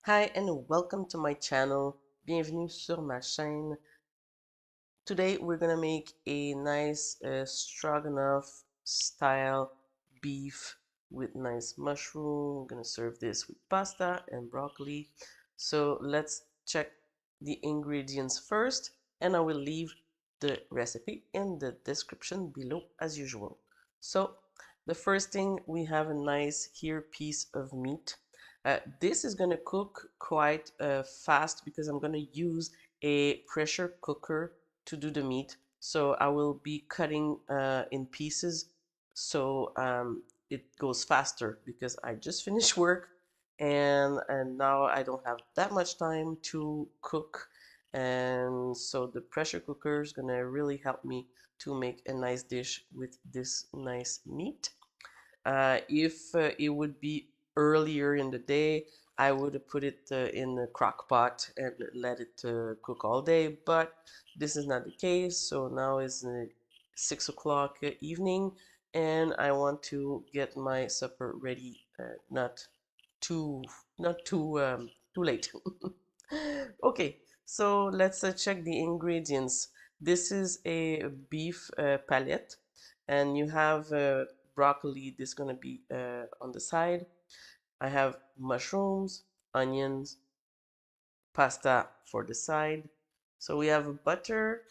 Hi and welcome to my channel. Bienvenue sur ma chaîne. Today we're gonna make a nice stroganoff style beef with nice mushroom. I'm gonna serve this with pasta and broccoli. So let's check the ingredients first, and I will leave the recipe in the description below as usual. So the first thing, we have a nice here piece of meat. This is gonna cook quite fast because I'm gonna use a pressure cooker to do the meat. So I will be cutting in pieces so it goes faster because I just finished work and now I don't have that much time to cook, and so the pressure cooker is gonna really help me to make a nice dish with this nice meat. If it would be earlier in the day, I would have put it in the crock pot and let it cook all day, but this is not the case. So now it's 6 o'clock evening, and I want to get my supper ready, too not too too late. Okay, so let's check the ingredients. This is a beef palette, and you have broccoli. This is gonna be on the side. I have mushrooms, onions, pasta for the side. So we have butter.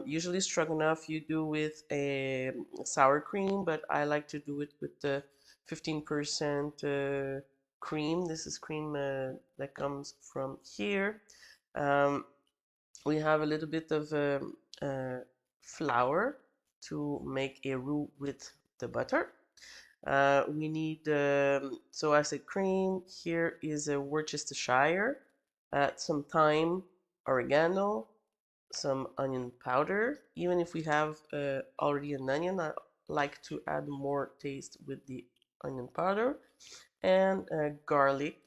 Usually stroganoff you do with a sour cream, but I like to do it with the 15% cream. This is cream that comes from here. Um, we have a little bit of flour to make a roux with the butter. We need, so I said cream. Here is a Worcestershire, some thyme, oregano, some onion powder. Even if we have already an onion, I like to add more taste with the onion powder, and garlic.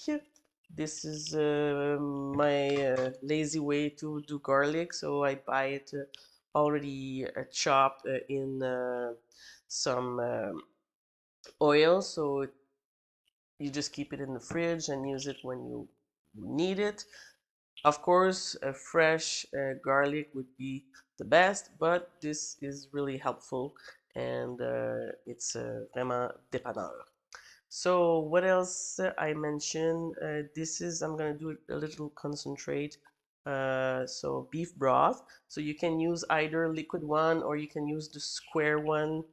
This is my lazy way to do garlic, so I buy it already chopped in some oil, so you just keep it in the fridge and use it when you need it. Of course, a fresh garlic would be the best, but this is really helpful, and it's vraiment dépanneur. So what else I mentioned? This is, I'm gonna do a little concentrate. So beef broth. So you can use either liquid one or you can use the square one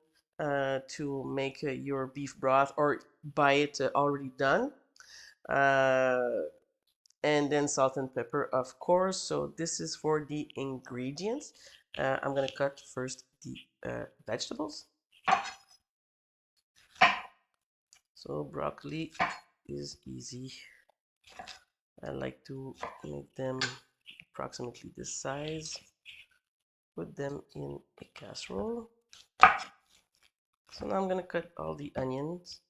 to make your beef broth, or buy it already done. Uh, and then salt and pepper, of course. So this is for the ingredients. I'm gonna cut first the vegetables. So broccoli is easy. I like to make them approximately this size. Put them in a casserole. So now I'm gonna cut all the onions.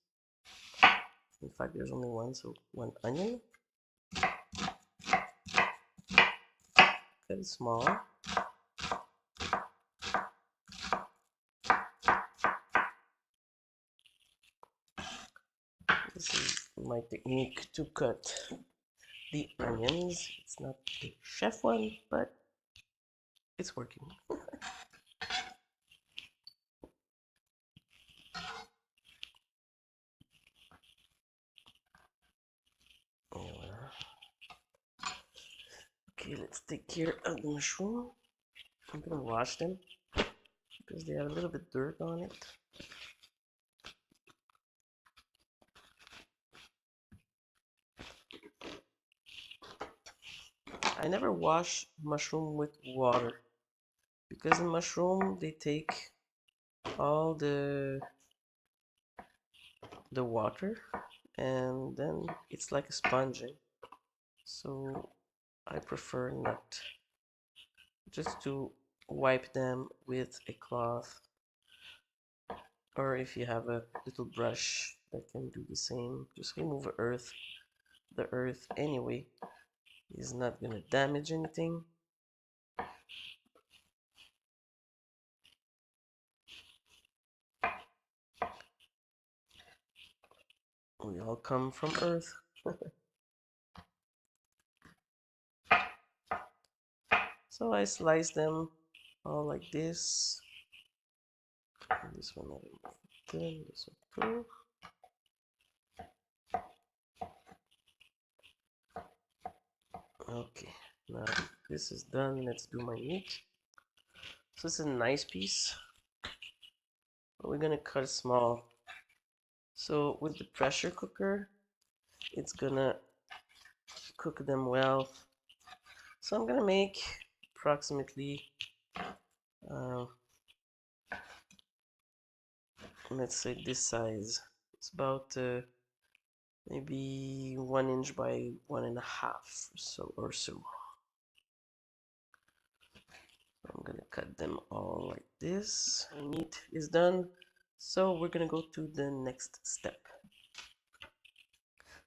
In fact, there's only one, so one onion. Cut it small. This is my technique to cut the onions. It's not the chef one, but it's working. Okay, let's take care of the mushroom. I'm gonna wash them because they have a little bit dirt on it. I never wash mushroom with water because in mushroom they take all the water, and then it's like a sponge. So I prefer not, just to wipe them with a cloth, or if you have a little brush that can do the same, just remove the earth. The earth anyway is not gonna damage anything. We all come from earth. So I slice them all like this. This one good, this one too. Okay, now this is done. Let's do my meat. So this is a nice piece, but we're gonna cut it small. So with the pressure cooker, it's gonna cook them well. So I'm gonna make approximately, uh, let's say this size. It's about maybe 1 inch by 1.5 or so. I'm gonna cut them all like this. Our meat is done. So we're gonna go to the next step.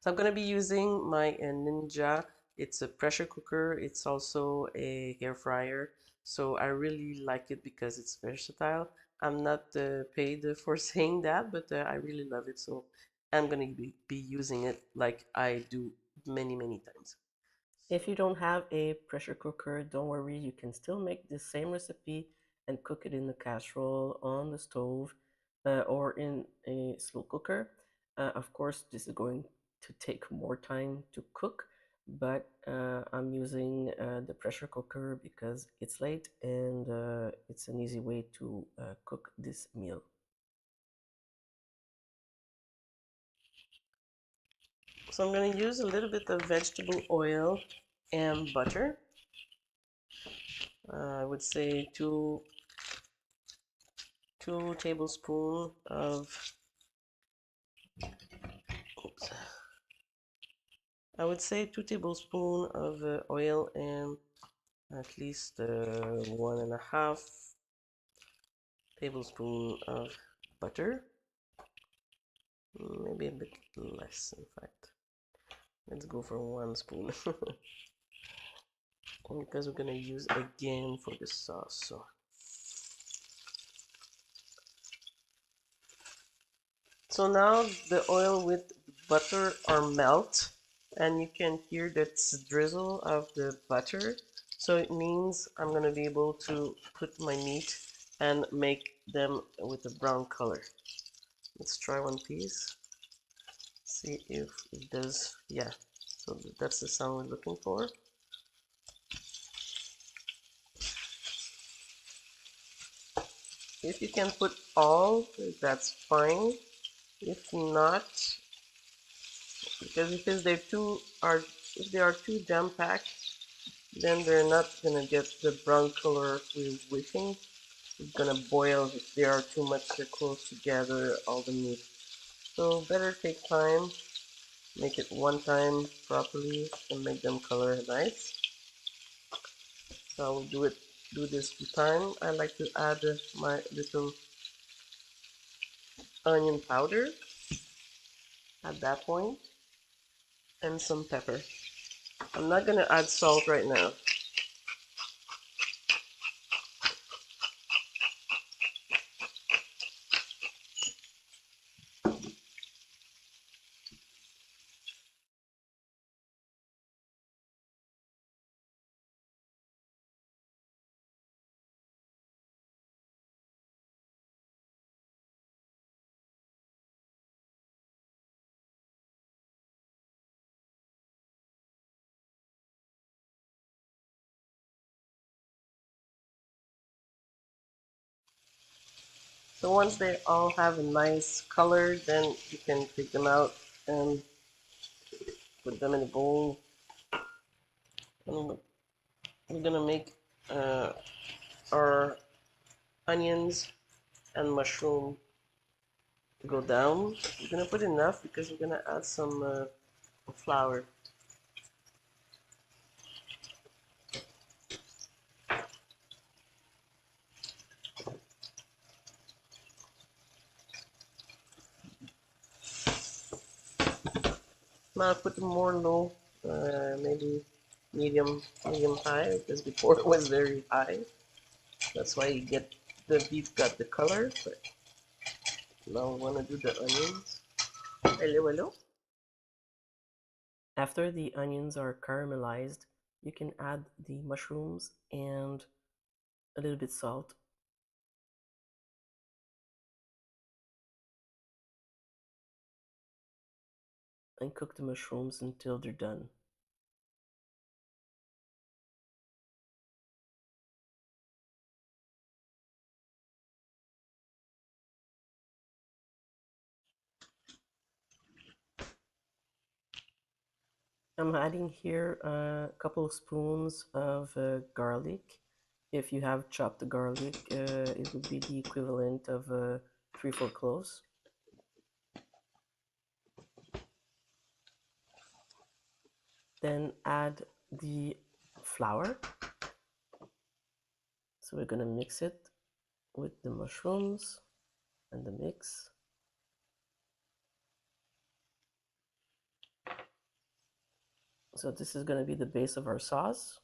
So I'm gonna be using my Ninja. It's a pressure cooker. It's also a hair fryer. So I really like it because it's versatile. I'm not paid for saying that, but I really love it. So I'm gonna be using it like I do many, many times. If you don't have a pressure cooker, don't worry, you can still make the same recipe and cook it in the casserole, on the stove, or in a slow cooker. Of course, this is going to take more time to cook, but I'm using the pressure cooker because it's late and it's an easy way to cook this meal. So I'm going to use a little bit of vegetable oil and butter. I would say two tablespoons of, oops, I would say 2 tablespoons of oil and at least 1.5 tablespoon of butter, maybe a bit less in fact. Let's go for 1 spoon because we're gonna use again for the sauce. So now the oil with butter are melt, and you can hear that drizzle of the butter. So it means I'm gonna be able to put my meat and make them with a brown color. Let's try one piece. See if it does. Yeah. So that's the sound we're looking for. If you can put all, that's fine. If not, because if they are too jam packed, then they're not gonna get the brown color we're wishing. It's gonna boil if they are too much close together, all the meat. So better take time, make it one time properly, and make them color nice. So I will do this 2 times. I like to add my little onion powder at that point and some pepper. I'm not gonna add salt right now. So once they all have a nice color, then you can take them out and put them in a bowl. And we're gonna make our onions and mushroom go down. We're gonna put enough because we're gonna add some flour. Now I put them more low, maybe medium high, because before it was very high. That's why you get the beef got the color. But now I wanna do the onions. Hello, hello. After the onions are caramelized, you can add the mushrooms and a little bit salt. And cook the mushrooms until they're done. I'm adding here a couple of spoons of garlic. If you have chopped garlic, it would be the equivalent of 3-4 cloves. Then add the flour. So we're gonna mix it with the mushrooms and the mix. So this is gonna be the base of our sauce.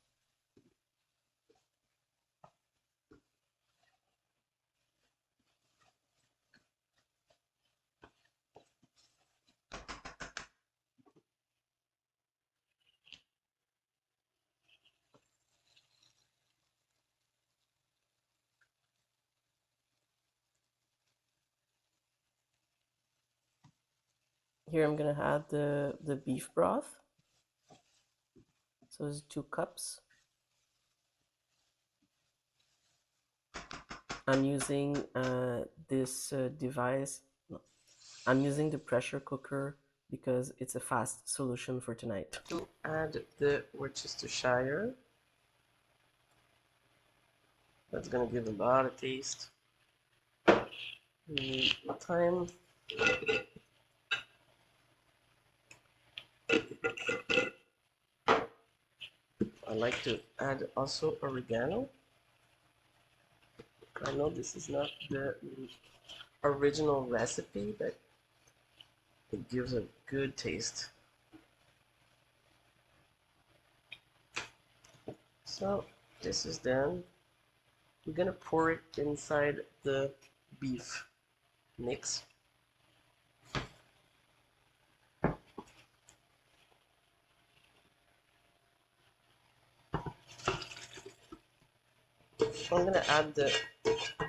Here I'm gonna add the beef broth. So it's 2 cups. I'm using this device. No, I'm using the pressure cooker because it's a fast solution for tonight. To add the Worcestershire. That's gonna give a lot of taste. We need thyme. I like to add also oregano. I know this is not the original recipe, but it gives a good taste. So this is done. We're gonna pour it inside the beef mix. I'm gonna add the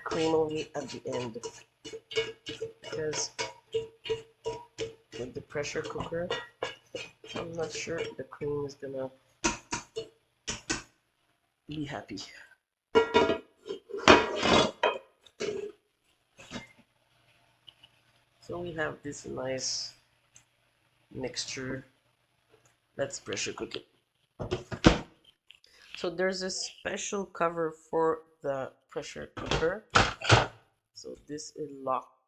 cream only at the end because with the pressure cooker, I'm not sure the cream is gonna be happy. So we have this nice mixture. Let's pressure cook it. So there's a special cover for the pressure cooker. So this is locked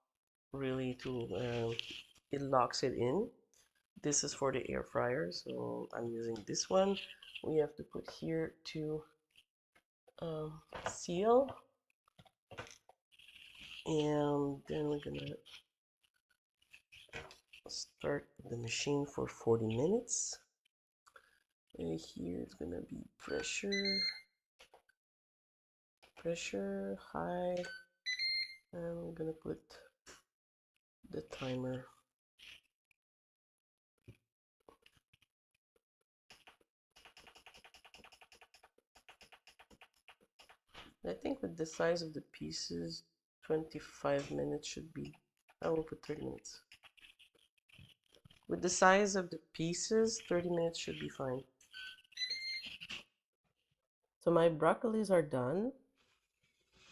really to it locks it in. This is for the air fryer, so I'm using this one. We have to put here to seal, and then we're gonna start the machine for 40 minutes. And here it's gonna be pressure, high, and we're gonna put the timer. I think with the size of the pieces, 25 minutes should be. I will put 30 minutes. With the size of the pieces, 30 minutes should be fine. So my broccolis are done.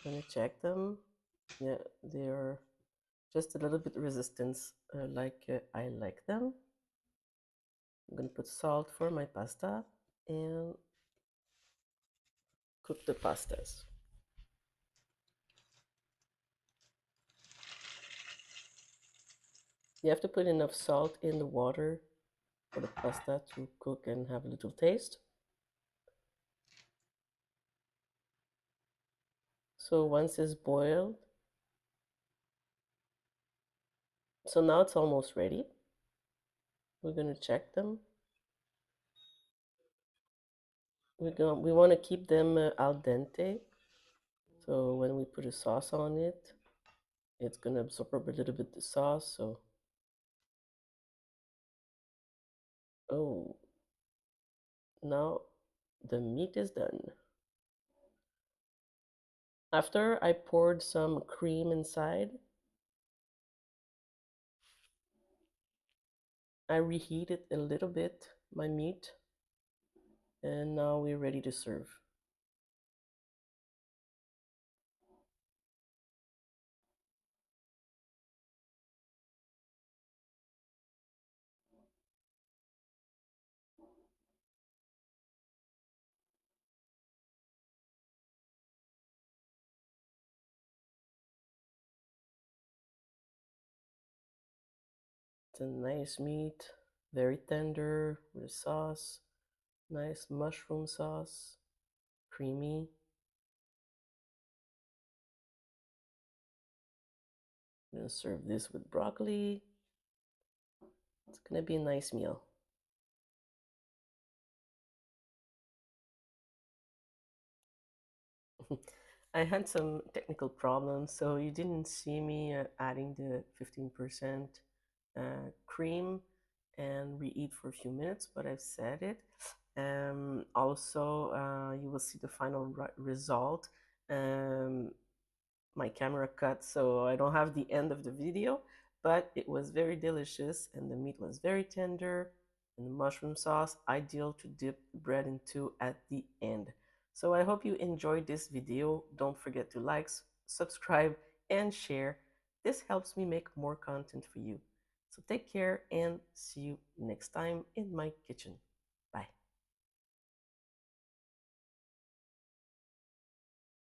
I'm gonna check them. Yeah, they're just a little bit resistant, like I like them. I'm gonna put salt for my pasta and cook the pastas. You have to put enough salt in the water for the pasta to cook and have a little taste. So once it's boiled, so now it's almost ready. We're gonna check them. We want to keep them al dente. So when we put a sauce on it, it's gonna absorb a little bit the sauce. So, oh, now The meat is done. After I poured some cream inside, I reheated a little bit my meat, and now we're ready to serve. It's a nice meat, very tender with sauce, nice mushroom sauce, creamy. I'm gonna serve this with broccoli. It's gonna be a nice meal. I had some technical problems, so you didn't see me adding the 15% cream and reheat for a few minutes, but I've said it. Also, you will see the final result. Um, my camera cut, so I don't have the end of the video, but it was very delicious and the meat was very tender and the mushroom sauce ideal to dip bread into at the end. So I hope you enjoyed this video. Don't forget to like, subscribe, and share. This helps me make more content for you. So take care and see you next time in my kitchen.